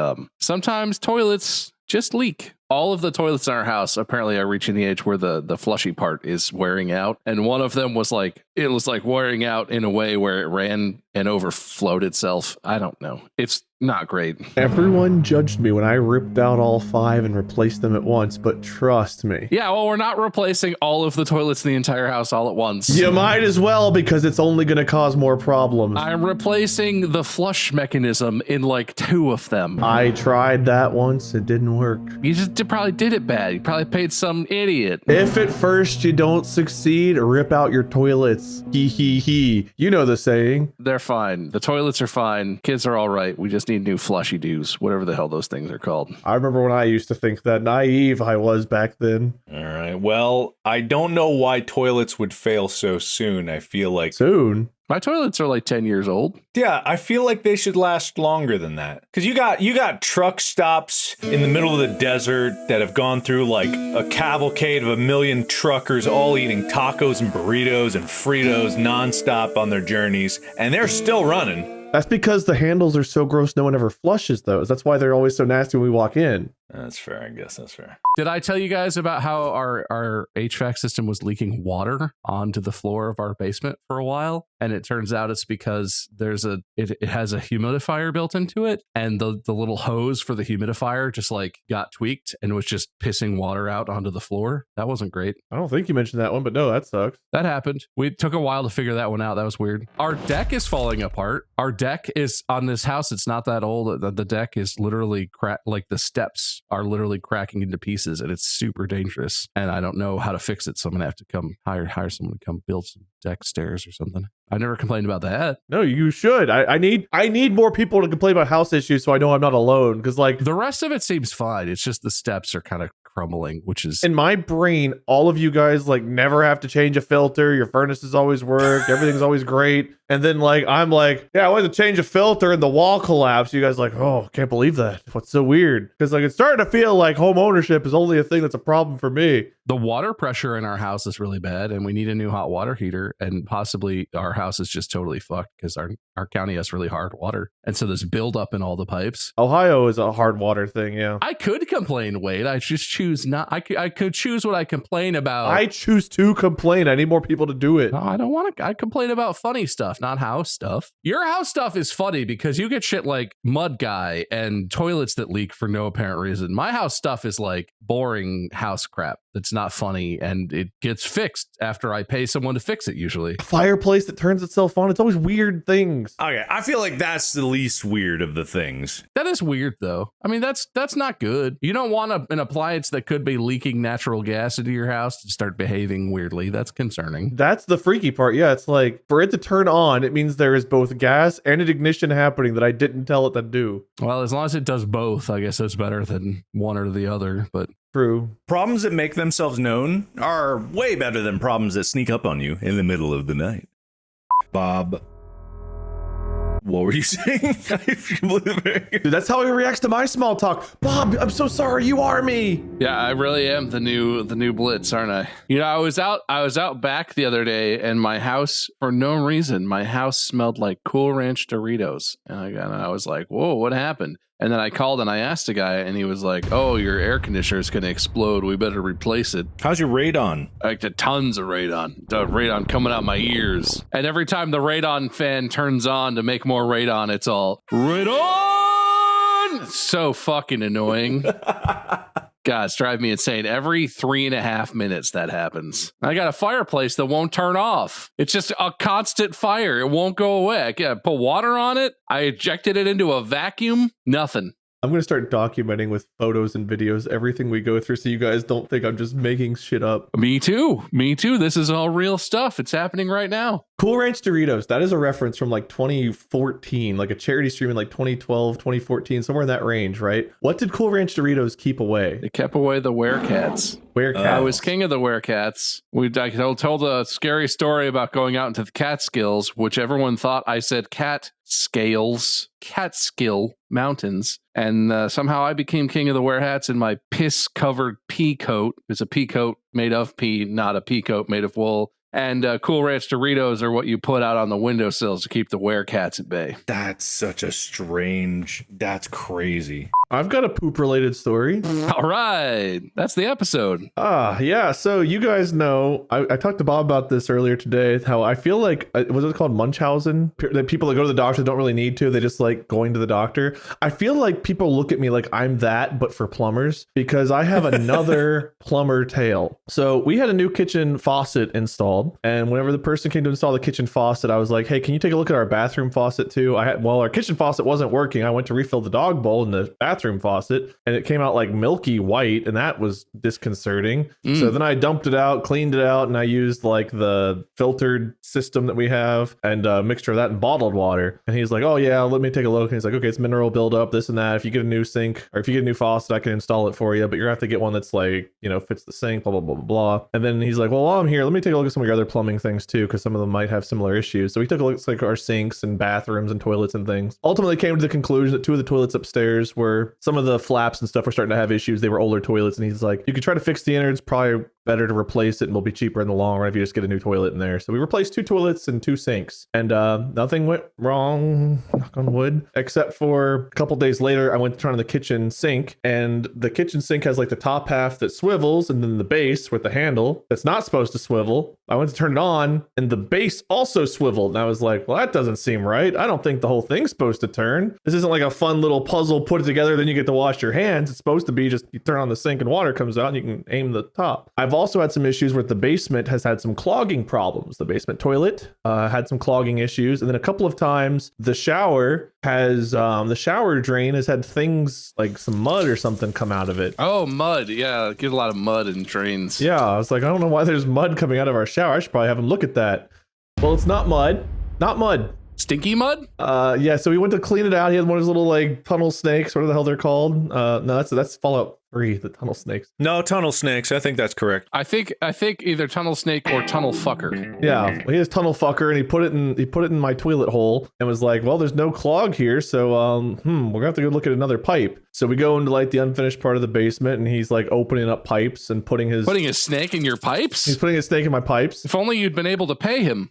sometimes toilets just leak. All of the toilets in our house apparently are reaching the age where the flushy part is wearing out. And one of them was like wearing out in a way where it ran and overflowed itself. I don't know. It's not great. Everyone judged me when I ripped out all 5 and replaced them at once, but trust me. Yeah, well, we're not replacing all of the toilets in the entire house all at once. You might as well, because it's only going to cause more problems. I'm replacing the flush mechanism in like 2 of them. I tried that once. It didn't work. You just probably did it bad. You probably paid some idiot. If at first you don't succeed, rip out your toilets. Hee hee hee. You know the saying. They're fine. The toilets are fine. Kids are all right. We just need new flushy doos, whatever the hell those things are called. I remember when I used to think that naive I was back then. All right. Well, I don't know why toilets would fail so soon. I feel like soon. My toilets are like 10 years old. Yeah, I feel like they should last longer than that. Because you got truck stops in the middle of the desert that have gone through like a cavalcade of 1 million truckers all eating tacos and burritos and Fritos nonstop on their journeys, and they're still running. That's because the handles are so gross no one ever flushes those. That's why they're always so nasty when we walk in. That's fair, I guess that's fair. Did I tell you guys about how our HVAC system was leaking water onto the floor of our basement for a while? And it turns out it's because it has a humidifier built into it, and the little hose for the humidifier just like got tweaked and was just pissing water out onto the floor. That wasn't great. I don't think you mentioned that one, but no, that sucks. That happened. We took a while to figure that one out. That was weird. Our deck is falling apart. Our deck is on this house. It's not that old. The deck is literally like the steps are literally cracking into pieces, and it's super dangerous. And I don't know how to fix it, so I'm gonna have to come hire someone to come build some deck stairs or something. I never complained about that. No, you should. I need more people to complain about house issues so I know I'm not alone. Because like the rest of it seems fine. It's just the steps are kind of crumbling, which is in my brain. All of you guys like never have to change a filter. Your furnaces always work. Everything's always great. And then like I'm like, yeah, I wanted to change a filter and the wall collapsed. You guys like, oh, can't believe that. What's so weird? Because like it's starting to feel like home ownership is only a thing that's a problem for me. The water pressure in our house is really bad, and we need a new hot water heater, and possibly our house is just totally fucked because our county has really hard water. And so there's buildup in all the pipes. Ohio is a hard water thing, yeah. I could complain, Wade. I just choose not. I could choose what I complain about. I choose to complain. I need more people to do it. No, I don't want to. I complain about funny stuff. stuff, not house stuff. Your house stuff is funny because you get shit like mud guy and toilets that leak for no apparent reason. My house stuff is like boring house crap that's not funny, and it gets fixed after I pay someone to fix it usually. Fireplace that turns itself on. It's always weird things. Okay, I feel like that's the least weird of the things. That is weird though. I mean, that's not good. You don't want an appliance that could be leaking natural gas into your house to start behaving weirdly. That's concerning. That's the freaky part. Yeah, it's like for it to turn on, it means there is both gas and an ignition happening that I didn't tell it to do. Well, as long as it does both, I guess that's better than one or the other, but True. Problems that make themselves known are way better than problems that sneak up on you in the middle of the night. Bob, what were you saying? Dude, that's how he reacts to my small talk. Bob, I'm so sorry. You are me. Yeah, I really am the new Blitz, aren't I? You know, I was out back the other day, and my house, for no reason, my house smelled like Cool Ranch Doritos, and I was like, "Whoa, what happened?" And then I called and I asked a guy, and he was like, "Oh, your air conditioner is going to explode. We better replace it." How's your radon? Like tons of radon. The radon coming out my ears. And every time the radon fan turns on to make more radon, it's all radon. So fucking annoying. God, it's driving me insane. Every 3.5 minutes that happens. I got a fireplace that won't turn off. It's just a constant fire. It won't go away. I can't put water on it. I ejected it into a vacuum. Nothing. I'm going to start documenting with photos and videos everything we go through so you guys don't think I'm just making shit up. Me too. Me too. This is all real stuff. It's happening right now. Cool Ranch Doritos, that is a reference from like 2014, like a charity stream in like 2012, 2014, somewhere in that range, right? What did Cool Ranch Doritos keep away? They kept away the werecats. Werecats. I was king of the werecats. I told a scary story about going out into the Catskills, which everyone thought I said Catskill Mountains. And somehow I became king of the werehats in my piss-covered pea coat. It's a pea coat made of pea, not a pea coat made of wool. And Cool Ranch Doritos are what you put out on the windowsills to keep the werecats at bay. That's such a strange, that's crazy. I've got a poop-related story. All right. That's the episode. Yeah. So you guys know, I talked to Bob about this earlier today, how I feel like, was it called Munchausen? That people that go to the doctor don't really need to. They just like going to the doctor. I feel like people look at me like I'm that, but for plumbers, because I have another plumber tale. So we had a new kitchen faucet installed. And whenever the person came to install the kitchen faucet, I was like, hey, can you take a look at our bathroom faucet too? Our kitchen faucet wasn't working. I went to refill the dog bowl in the bathroom faucet and it came out like milky white, and that was disconcerting. So then I dumped it out, cleaned it out, and I used like the filtered system that we have and a mixture of that and bottled water. And he's like, oh yeah, let me take a look. And he's like, okay, it's mineral buildup, this and that. If you get a new sink or if you get a new faucet, I can install it for you, but you're gonna have to get one that's like, you know, fits the sink, blah, blah, blah, blah, blah. And then he's like, well, while I'm here, let me take a look at some of your other plumbing things too, because some of them might have similar issues. So we took a look at like our sinks and bathrooms and toilets and things. Ultimately came to the conclusion that 2 of the toilets upstairs were, some of the flaps and stuff were starting to have issues. They were older toilets, and he's like, you could try to fix the innards, probably better to replace it and will be cheaper in the long run if you just get a new toilet in there. So we replaced 2 toilets and 2 sinks, and nothing went wrong, knock on wood, except for a couple days later I went to turn on the kitchen sink, and the kitchen sink has like the top half that swivels and then the base with the handle that's not supposed to swivel. I went to turn it on and the base also swiveled, and I was like, well, that doesn't seem right. I don't think the whole thing's supposed to turn. This isn't like a fun little puzzle, put it together, then you get to wash your hands. It's supposed to be just you turn on the sink and water comes out and you can aim the top. I've also had some issues where the basement has had some clogging problems. The basement toilet had some clogging issues, and then a couple of times the shower has the shower drain has had things like some mud or something come out of it. Oh, mud. Yeah, get a lot of mud in drains. Yeah, I was like, I don't know why there's mud coming out of our shower. I should probably have him look at that. Well, it's not mud. Not mud. Stinky mud? Yeah, so we went to clean it out. He had one of his little like tunnel snakes, whatever the hell they're called. No, that's Fallout 3, the tunnel snakes. No, tunnel snakes. I think that's correct. I think either tunnell snake or tunnel fucker. Yeah, he has tunnel fucker, and he put it in my toilet hole and was like, well, there's no clog here, so we're gonna have to go look at another pipe. So we go into like the unfinished part of the basement, and he's like opening up pipes and putting his snake in your pipes? He's putting a snake in my pipes. If only you'd been able to pay him.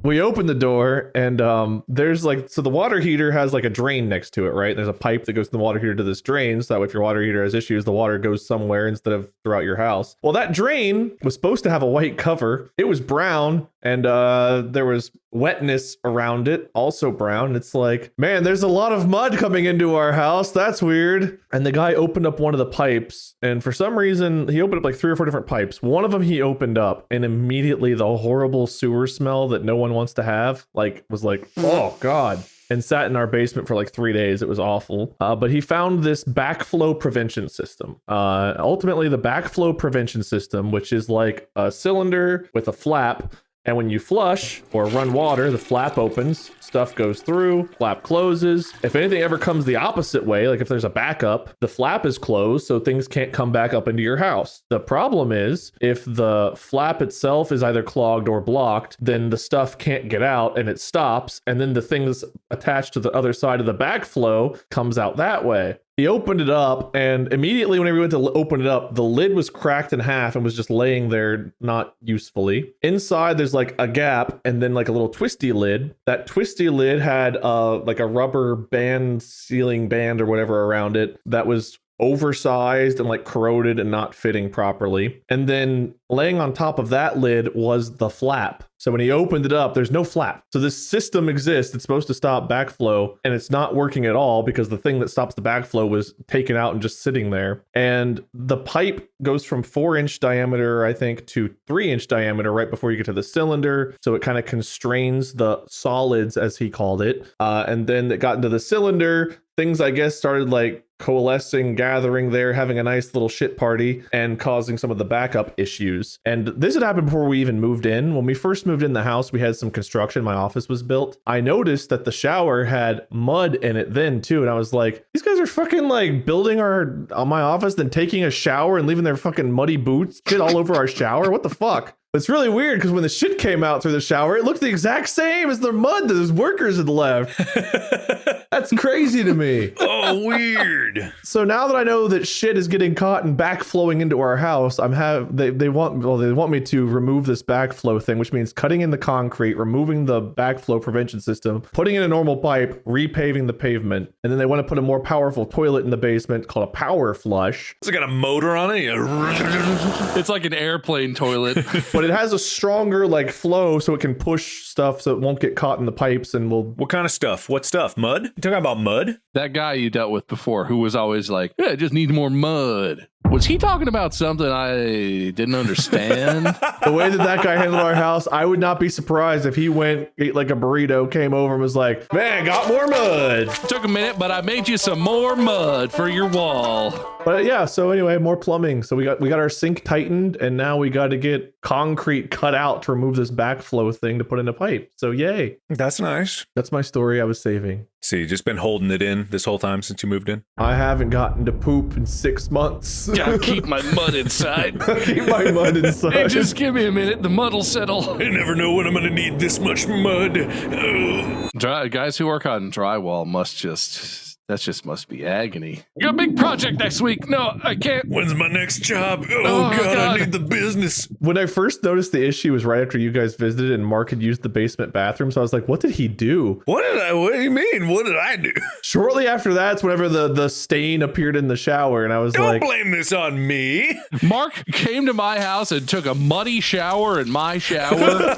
We open the door and there's like, so the water heater has like a drain next to it, right? There's a pipe that goes from the water heater to this drain. So if your water heater has issues, the water goes somewhere instead of throughout your house. Well, that drain was supposed to have a white cover. It was brown and there was wetness around it, also brown. It's like, man, there's a lot of mud coming into our house. That's weird. And the guy opened up one of the pipes, and for some reason, he opened up like 3 or 4 different pipes. One of them he opened up, and immediately the horrible sewer smell that no one wants to have, like, was like, oh God. And sat in our basement for like 3 days. It was awful. But he found this backflow prevention system. Ultimately, the backflow prevention system, which is like a cylinder with a flap. And when you flush or run water, the flap opens, stuff goes through, flap closes. If anything ever comes the opposite way, like if there's a backup, the flap is closed, so things can't come back up into your house. The problem is if the flap itself is either clogged or blocked, then the stuff can't get out and it stops. And then the things attached to the other side of the backflow comes out that way. He opened it up, and immediately whenever he went to open it up, the lid was cracked in half and was just laying there not usefully. Inside, there's like a gap and then like a little twisty lid. That twisty lid had like a rubber band, sealing band or whatever around it that was oversized and like corroded and not fitting properly. And then laying on top of that lid was the flap. So when he opened it up, there's no flap. So this system exists. It's supposed to stop backflow, and it's not working at all because the thing that stops the backflow was taken out and just sitting there. And the pipe goes from 4-inch diameter, I think, to 3-inch diameter right before you get to the cylinder. So it kind of constrains the solids, as he called it. And then it got into the cylinder. Things, I guess, started like coalescing, gathering there, having a nice little shit party, and causing some of the backup issues. And this had happened before we even moved in. When we first moved in the house, we had some construction. My office was built. I noticed that the shower had mud in it then too. And I was like, these guys are fucking like building my office, then taking a shower and leaving their fucking muddy boots shit all over our shower. What the fuck? It's really weird because when the shit came out through the shower, it looked the exact same as the mud that his workers had left. That's crazy to me. Oh, weird. So now that I know that shit is getting caught and backflowing into our house, they want me to remove this backflow thing, which means cutting in the concrete, removing the backflow prevention system, putting in a normal pipe, repaving the pavement, and then they want to put a more powerful toilet in the basement called a power flush. It's got a motor on it. It's like an airplane toilet. But it has a stronger like flow so it can push stuff so it won't get caught in the pipes and will. What kind of stuff? What stuff? Mud? You talking about mud? That guy you dealt with before who was always like, yeah, it just needs more mud. Was he talking about something I didn't understand? The way that guy handled our house, I would not be surprised if he went, ate like a burrito, came over and was like, man, got more mud. Took a minute, but I made you some more mud for your wall. But yeah, so anyway, more plumbing. So we got our sink tightened, and now we got to get concrete cut out to remove this backflow thing to put in a pipe. So yay. That's nice. That's my story I was saving. So you just been holding it in this whole time since you moved in? I haven't gotten to poop in 6 months. Gotta keep my mud inside. Keep my mud inside. Hey, just give me a minute. The mud'll settle. I never know when I'm gonna need this much mud. Guys who work on drywall must be agony. Got a big project next week. No, I can't. When's my next job? Oh, God, I need the business. When I first noticed the issue was right after you guys visited and Mark had used the basement bathroom. So I was like, what did he do? What do you mean? What did I do? Shortly after that's whenever the stain appeared in the shower. And I was Don't blame this on me. Mark came to my house and took a muddy shower in my shower.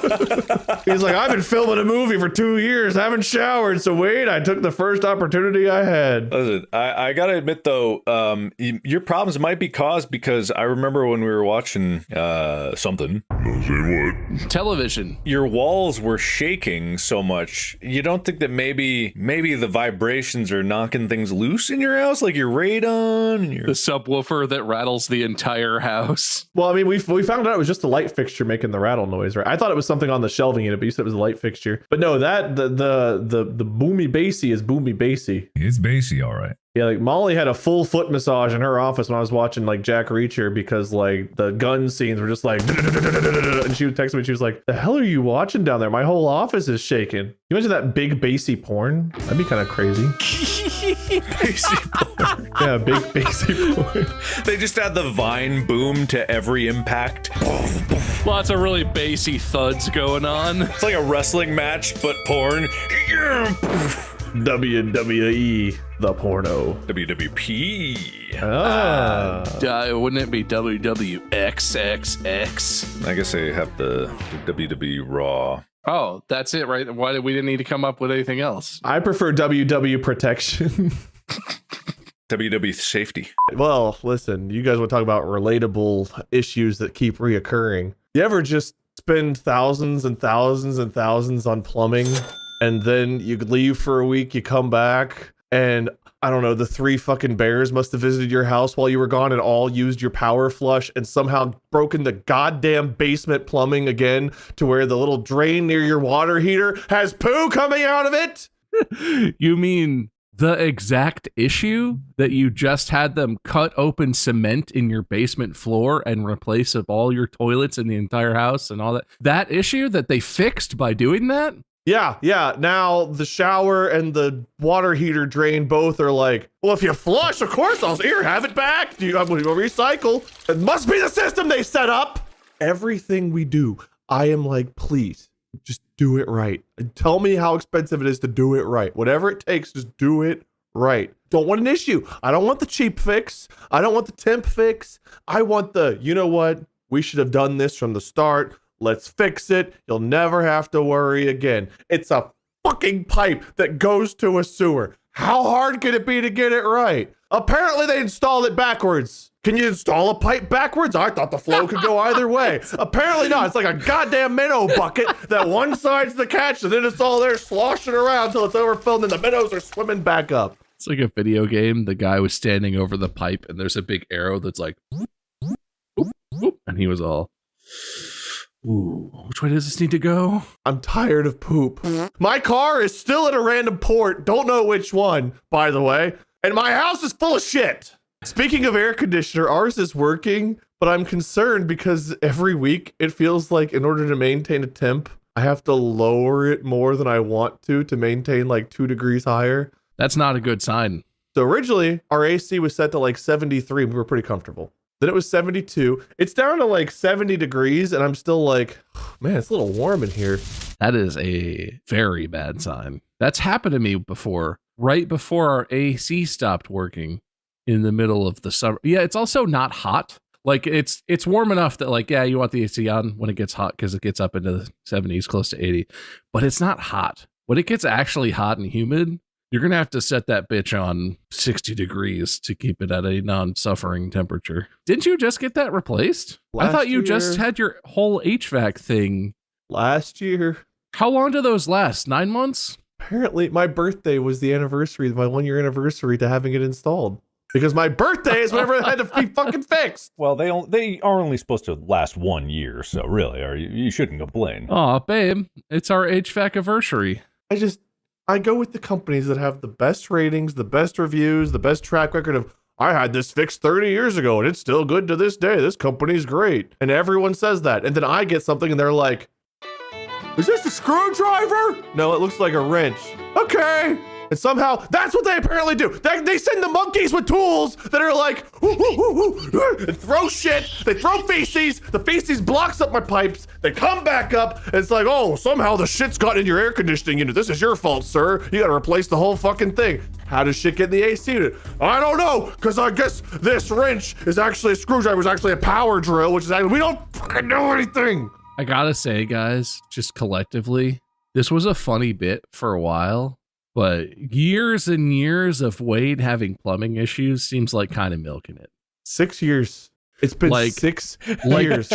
He's like, I've been filming a movie for 2 years. I haven't showered. So wait, I took the first opportunity I had. Listen, I gotta admit though, your problems might be caused because I remember when we were watching something. Television. Your walls were shaking so much. You don't think that maybe the vibrations are knocking things loose in your house, like your radon and the subwoofer that rattles the entire house? Well, I mean, we found out it was just the light fixture making the rattle noise, right? I thought it was something on the shelving unit, but you said it was a light fixture. But no, that the boomy bassy is boomy bassy. It's bassy, all right. Yeah, like Molly had a full foot massage in her office when I was watching like Jack Reacher because like the gun scenes were just like, and she would text me and she was like, the hell are you watching down there? My whole office is shaking. You imagine that big bassy porn? That'd be kind of crazy. Bassy porn. Yeah, big bassy porn. They just add the Vine boom to every impact. Lots of really bassy thuds going on. It's like a wrestling match, but porn. WWE, the porno. WWP. Wouldn't it be WWXXX? I guess they have the WWE Raw. Oh, that's it, right? Why did we didn't need to come up with anything else? I prefer WW protection. WWE Safety. Well, listen, you guys want to talk about relatable issues that keep reoccurring. You ever just spend thousands and thousands and thousands on plumbing, and then you leave for a week, you come back, and I don't know, the 3 fucking bears must have visited your house while you were gone and all used your power flush and somehow broken the goddamn basement plumbing again to where the little drain near your water heater has poo coming out of it? You mean the exact issue that you just had them cut open cement in your basement floor and replace all your toilets in the entire house and all that? That issue that they fixed by doing that? Yeah. Now the shower and the water heater drain both are like, well, if you flush, of course I'll here, have it back. I'm going to recycle. It must be the system they set up. Everything we do, I am like, please, just do it right. And tell me how expensive it is to do it right. Whatever it takes, just do it right. Don't want an issue. I don't want the cheap fix. I don't want the temp fix. I want the, you know what? We should have done this from the start. Let's fix it. You'll never have to worry again. It's a fucking pipe that goes to a sewer. How hard can it be to get it right? Apparently they installed it backwards. Can you install a pipe backwards? I thought the flow could go either way. Apparently not. It's like a goddamn minnow bucket that one side's the catch and then it's all there sloshing around until it's overfilled and the minnows are swimming back up. It's like a video game. The guy was standing over the pipe and there's a big arrow that's like, whoop, whoop, and he was all, ooh, which way does this need to go? I'm tired of poop. My car is still at a random port. Don't know which one, by the way. And my house is full of shit. Speaking of air conditioner, ours is working, but I'm concerned because every week it feels like in order to maintain a temp, I have to lower it more than I want to maintain like 2 degrees higher. That's not a good sign. So originally our AC was set to like 73. We were pretty comfortable. Then it was 72. It's down to like 70 degrees and I'm still like, man, it's a little warm in here. That is a very bad sign. That's happened to me before. Right before our AC stopped working in the middle of the summer. Yeah, it's also not hot. Like it's warm enough that like, yeah, you want the AC on when it gets hot because it gets up into the 70s, close to 80. But it's not hot. When it gets actually hot and humid, you're going to have to set that bitch on 60 degrees to keep it at a non-suffering temperature. Didn't you just get that replaced? I thought you just had your whole HVAC thing. Last year. How long do those last? 9 months? Apparently, my birthday was the anniversary, my 1-year anniversary to having it installed. Because my birthday is whenever it had to be fucking fixed. Well, they are only supposed to last 1 year, so really, you shouldn't complain. Aw, babe, it's our HVAC anniversary. I go with the companies that have the best ratings, the best reviews, the best track record of, I had this fixed 30 years ago and it's still good to this day. This company's great. And everyone says that. And then I get something and they're like, is this a screwdriver? No, it looks like a wrench. Okay. And somehow that's what they apparently do. They send the monkeys with tools that are like, and throw shit. They throw feces. The feces blocks up my pipes. They come back up. And it's like, oh, somehow the shit's got in your air conditioning unit. This is your fault, sir. You got to replace the whole fucking thing. How does shit get in the AC unit? I don't know, because I guess this wrench is actually a screwdriver. It's actually a power drill, which is actually, we don't fucking know anything. I gotta say, guys, just collectively, this was a funny bit for a while. But years and years of Wade having plumbing issues seems like kind of milking it. 6 years. It's been like, 6 years. Like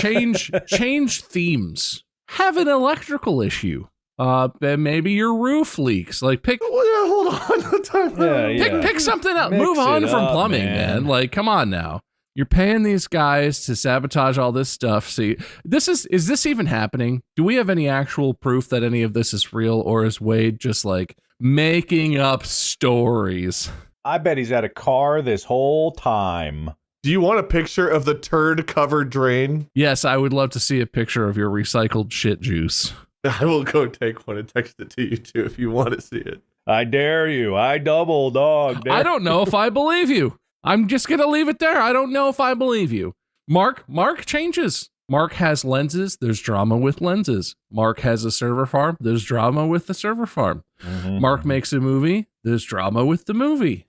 change themes. Have an electrical issue. Then maybe your roof leaks. Like pick. Hold on. Pick something else. Move on from plumbing, man. Like, come on now. You're paying these guys to sabotage all this stuff. See, is this even happening? Do we have any actual proof that any of this is real, or is Wade just like making up stories? I bet he's had a car this whole time. Do you want a picture of the turd covered drain? Yes, I would love to see a picture of your recycled shit juice. I will go take one and text it to you too if you want to see it. I dare you. I double dog. I don't know if I believe you. I'm just going to leave it there. I don't know if I believe you. Mark changes. Mark has lenses. There's drama with lenses. Mark has a server farm. There's drama with the server farm. Mark makes a movie. There's drama with the movie.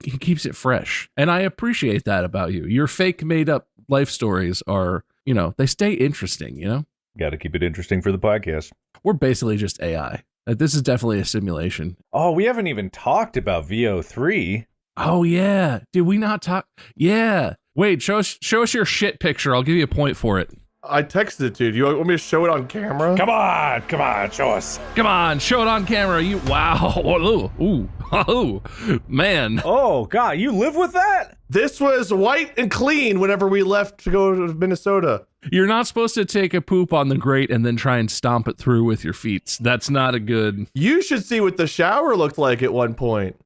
He keeps it fresh. And I appreciate that about you. Your fake made up life stories are, they stay interesting, Got to keep it interesting for the podcast. We're basically just AI. This is definitely a simulation. Oh, we haven't even talked about VO3. Oh, yeah. Did we not talk? Yeah. Wait, show us your shit picture. I'll give you a point for it. I texted it to you. Do you want me to show it on camera? Come on, show us. Come on, show it on camera. Wow. Ooh, man. Oh, God, you live with that? This was white and clean whenever we left to go to Minnesota. You're not supposed to take a poop on the grate and then try and stomp it through with your feet. That's not a good... You should see what the shower looked like at one point.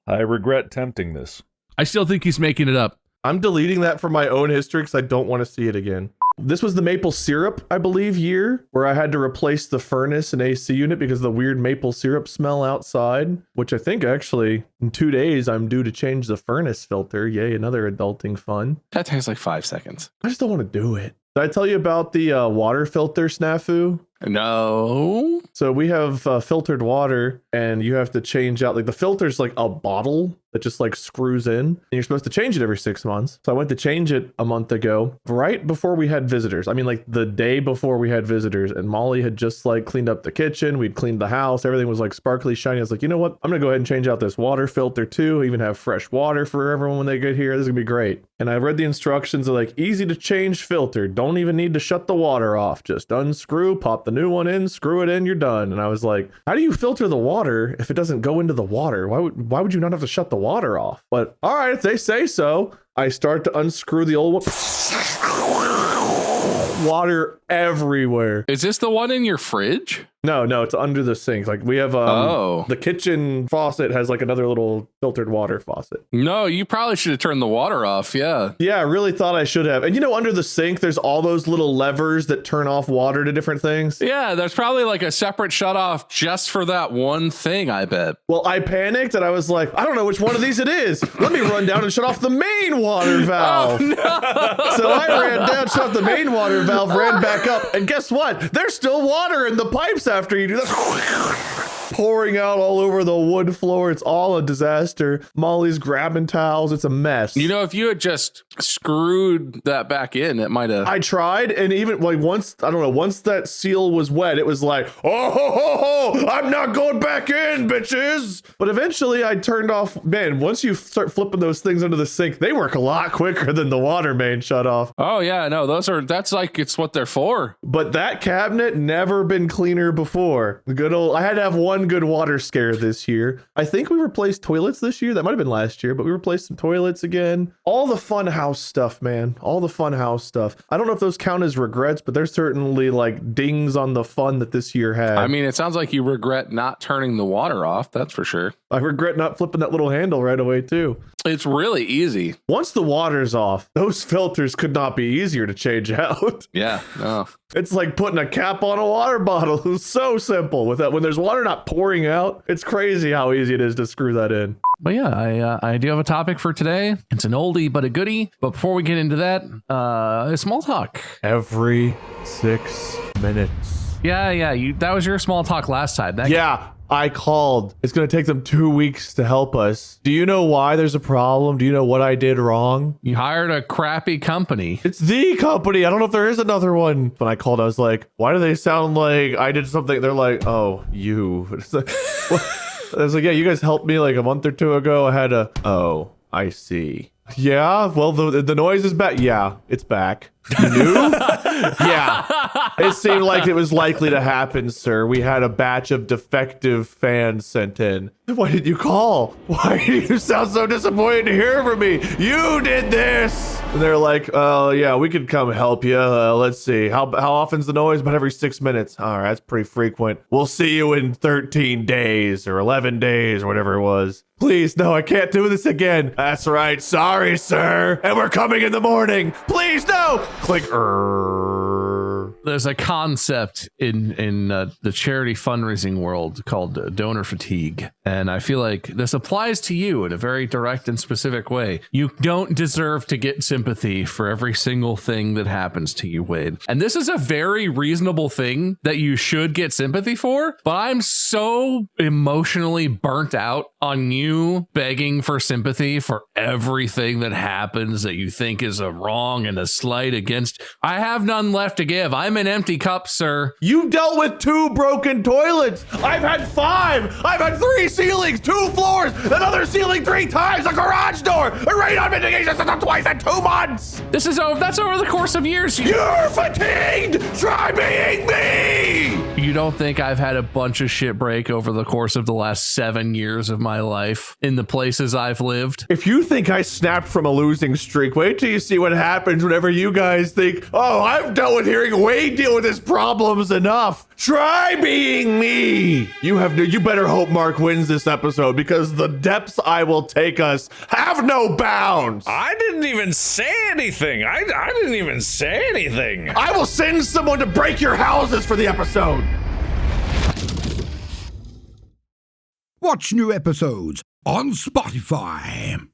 I regret tempting this. I still think he's making it up. I'm deleting that from my own history because I don't want to see it again. This was the maple syrup, I believe, year where I had to replace the furnace and AC unit because of the weird maple syrup smell outside, which I think actually in 2 days I'm due to change the furnace filter. Yay, another adulting fun. That takes like 5 seconds. I just don't want to do it. Did I tell you about the water filter snafu? No. So we have filtered water and you have to change out, like the filter's like a bottle that just like screws in and you're supposed to change it every 6 months. So I went to change it a month ago, right before we had visitors. I mean, like the day before we had visitors, and Molly had just like cleaned up the kitchen. We'd cleaned the house. Everything was like sparkly shiny. I was like, you know what? I'm going to go ahead and change out this water filter too. Even have fresh water for everyone when they get here. This is gonna be great. And I read the instructions. They're like, easy to change filter. Don't even need to shut the water off. Just unscrew, pop the new one in, screw it in, you're done. And I was like, how do you filter the water if it doesn't go into the water? Why would you not have to shut the water off? But all right, if they say so. I start to unscrew the old one. Water everywhere. Is this the one in your fridge? No, it's under the sink. Like we have the kitchen faucet has like another little filtered water faucet. No, you probably should have turned the water off. Yeah. Yeah, I really thought I should have. And under the sink, there's all those little levers that turn off water to different things. Yeah, there's probably like a separate shut off just for that one thing, I bet. Well, I panicked and I was like, I don't know which one of these it is. Let me run down and shut off the main water valve. Oh, no. So I ran down, shut off the main water valve, ran back up, and guess what? There's still water in the pipes after you do that. Pouring out all over the wood floor. It's all a disaster. Molly's grabbing towels. It's a mess. If you had just screwed that back in, it might have. I tried, and even like once that seal was wet, it was like, I'm not going back in, bitches. But eventually I turned off. Man, once you start flipping those things under the sink, they work a lot quicker than the water main shut off. Oh yeah, no, that's like, it's what they're for. But that cabinet never been cleaner before. The good old, I had to have one good water scare this year. I think we replaced toilets this year. That might have been last year, but we replaced some toilets again. All the fun house stuff, man. All the fun house stuff. I don't know if those count as regrets, but there's certainly like dings on the fun that this year had. I mean, it sounds like you regret not turning the water off. That's for sure. I regret not flipping that little handle right away too. It's really easy. Once the water's off, those filters could not be easier to change out. Yeah, no. It's like putting a cap on a water bottle. It's so simple. With that, when there's water not pouring out, it's crazy how easy it is to screw that in. But yeah, I do have a topic for today. It's an oldie but a goodie. But before we get into that, small talk. Every 6 minutes. Yeah. That was your small talk last time. Yeah. I called. It's going to take them 2 weeks to help us. Do you know why there's a problem? Do you know what I did wrong? You hired a crappy company. It's the company. I don't know if there is another one. When I called, I was like, why do they sound like I did something? They're like, oh, you. It's like, I was like, yeah, you guys helped me like a month or two ago. I had a, oh, I see. Yeah, well, the noise is back. Yeah, it's back. You knew? Yeah. It seemed like it was likely to happen, sir. We had a batch of defective fans sent in. Why did you call? Why do you sound so disappointed to hear from me? You did this! And they're like, oh, yeah, we could come help you. Let's see. How often's the noise? About every 6 minutes. All right, that's pretty frequent. We'll see you in 13 days or 11 days or whatever it was. Please, no, I can't do this again. That's right. Sorry, sir. And we're coming in the morning. Please, no. Click. There's a concept in the charity fundraising world called donor fatigue. And I feel like this applies to you in a very direct and specific way. You don't deserve to get sympathy for every single thing that happens to you, Wade. And this is a very reasonable thing that you should get sympathy for. But I'm so emotionally burnt out on you begging for sympathy for everything that happens that you think is a wrong and a slight against. I have none left to give. I'm an empty cup, sir. You dealt with 2 broken toilets. I've had 5. I've had 3 ceilings, 2 floors, another ceiling 3 times, a garage door, a radon mitigation system twice in 2 months. That's over the course of years. You're fatigued. Try being me. You don't think I've had a bunch of shit break over the course of the last 7 years of my life in the places I've lived? If you think I snapped from a losing streak, wait till you see what happens whenever you guys think, oh, I've dealt with hearing Wade deal with his problems enough. Try being me. You better hope Mark wins this episode, because the depths I will take us have no bounds. I didn't even say anything. I didn't even say anything. I will send someone to break your houses for the episode. Watch new episodes on Spotify.